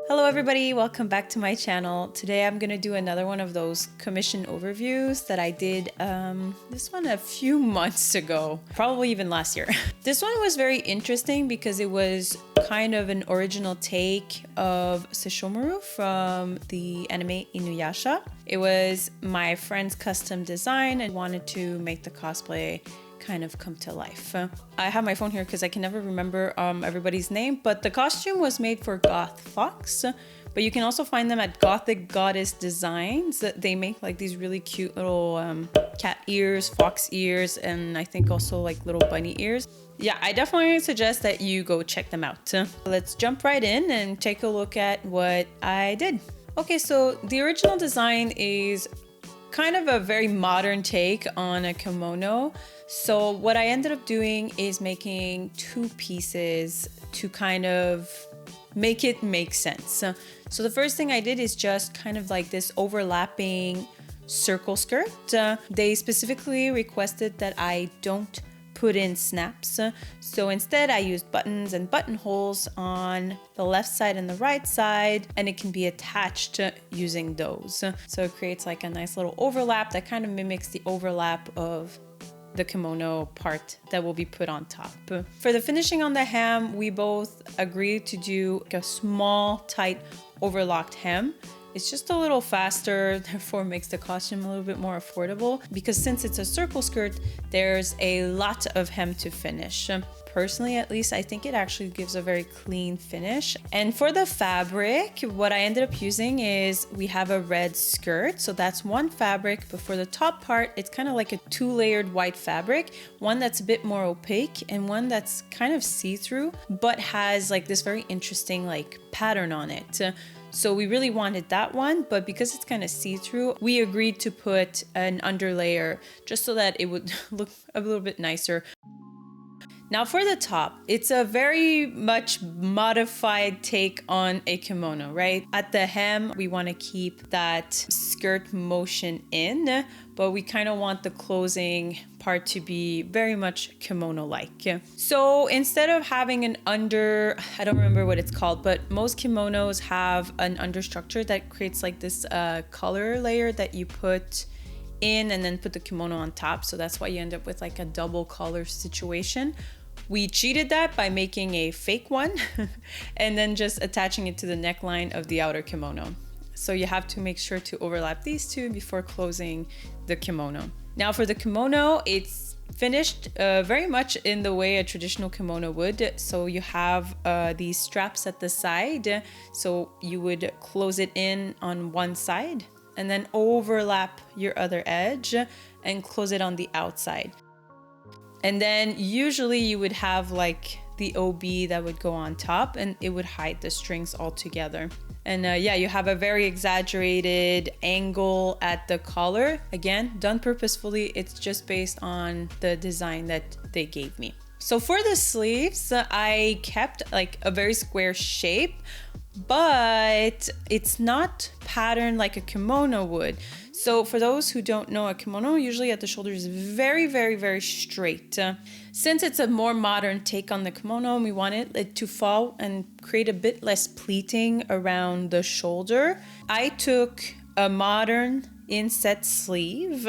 Hello everybody, welcome back to my channel. Today I'm gonna do another one of those commission overviews that I did this one a few months ago, probably even last year. This one was very interesting because it was kind of an original take of Sesshomaru from the anime Inuyasha. It was my friend's custom design and wanted to make the cosplay kind of come to life. I have my phone here because I can never remember everybody's name, but the costume was made for Goth Fox, but you can also find them at Gothic Goddess Designs. They make like these really cute little cat ears, fox ears, and I think also like little bunny ears. Yeah, I definitely suggest that you go check them out. Let's jump right in and take a look at what I did. Okay, so the original design is kind of a very modern take on a kimono. So what I ended up doing is making two pieces to kind of make it make sense. So the first thing I did is just kind of like this overlapping circle skirt. They specifically requested that I don't put in snaps. So instead I used buttons and buttonholes on the left side and the right side, and it can be attached using those. So it creates like a nice little overlap that kind of mimics the overlap of the kimono part that will be put on top. For the finishing on the hem, we both agreed to do a small, tight, overlocked hem. It's just a little faster, therefore makes the costume a little bit more affordable, because since it's a circle skirt, there's a lot of hem to finish. Personally, at least, I think it actually gives a very clean finish. And for the fabric, what I ended up using is we have a red skirt. So that's one fabric, but for the top part, it's kind of like a two-layered white fabric, one that's a bit more opaque and one that's kind of see-through, but has like this very interesting like pattern on it. So we really wanted that one, but because it's kind of see-through, we agreed to put an underlayer just so that it would look a little bit nicer. Now for the top, it's a very much modified take on a kimono, right? At the hem, we want to keep that skirt motion in, but we kind of want the closing part to be very much kimono-like. So instead of having an under, I don't remember what it's called, but most kimonos have an understructure that creates like this color layer that you put in and then put the kimono on top. So that's why you end up with like a double color situation. We cheated that by making a fake one and then just attaching it to the neckline of the outer kimono. So you have to make sure to overlap these two before closing the kimono. Now for the kimono, it's finished very much in the way a traditional kimono would. So you have these straps at the side. So you would close it in on one side and then overlap your other edge and close it on the outside. And then usually you would have like the OB that would go on top and it would hide the strings altogether. And yeah, you have a very exaggerated angle at the collar. Again, done purposefully. It's just based on the design that they gave me. So for the sleeves, I kept like a very square shape, but it's not patterned like a kimono would. So for those who don't know, a kimono usually at the shoulder is very, very, very straight. Since it's a more modern take on the kimono, we wanted it to fall and create a bit less pleating around the shoulder. I took a modern inset sleeve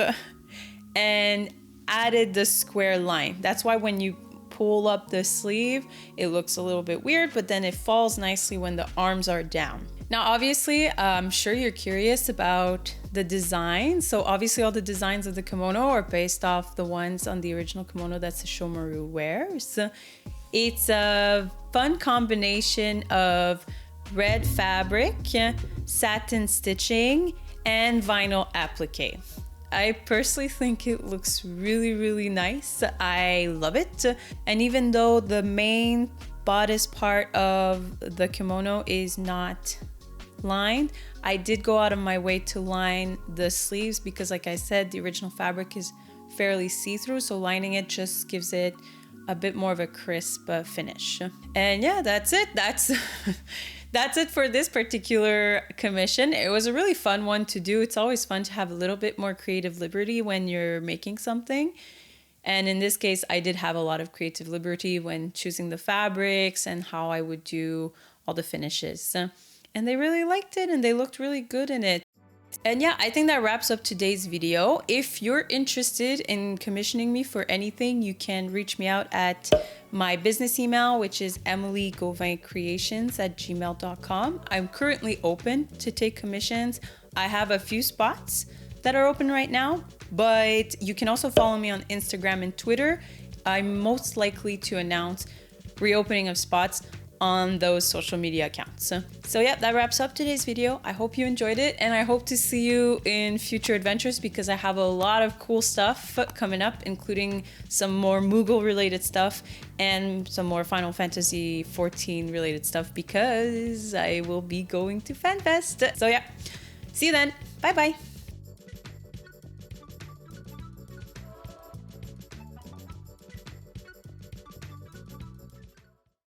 and added the square line. That's why when you pull up the sleeve, it looks a little bit weird, but then it falls nicely when the arms are down. Now, obviously, I'm sure you're curious about the design. So obviously all the designs of the kimono are based off the ones on the original kimono that Sesshomaru wears. It's a fun combination of red fabric, satin stitching, and vinyl applique. I personally think it looks really, really nice. I love it. And even though the main bodice part of the kimono is not lined, I did go out of my way to line the sleeves because, like I said, the original fabric is fairly see-through, so lining it just gives it a bit more of a crisp finish. And yeah, that's it. That's it for this particular commission. It was a really fun one to do. It's always fun to have a little bit more creative liberty when you're making something. And in this case, I did have a lot of creative liberty when choosing the fabrics and how I would do all the finishes. And they really liked it and they looked really good in it. And yeah, I think that wraps up today's video. If you're interested in commissioning me for anything, you can reach me out at my business email, which is emilygauvin.creations@gmail.com. I'm currently open to take commissions. I have a few spots that are open right now, but you can also follow me on Instagram and Twitter. I'm most likely to announce reopening of spots on those social media accounts. So yeah, that wraps up today's video. I hope you enjoyed it and I hope to see you in future adventures because I have a lot of cool stuff coming up, including some more Moogle related stuff and some more Final Fantasy 14 related stuff because I will be going to FanFest. So yeah, see you then. Bye bye.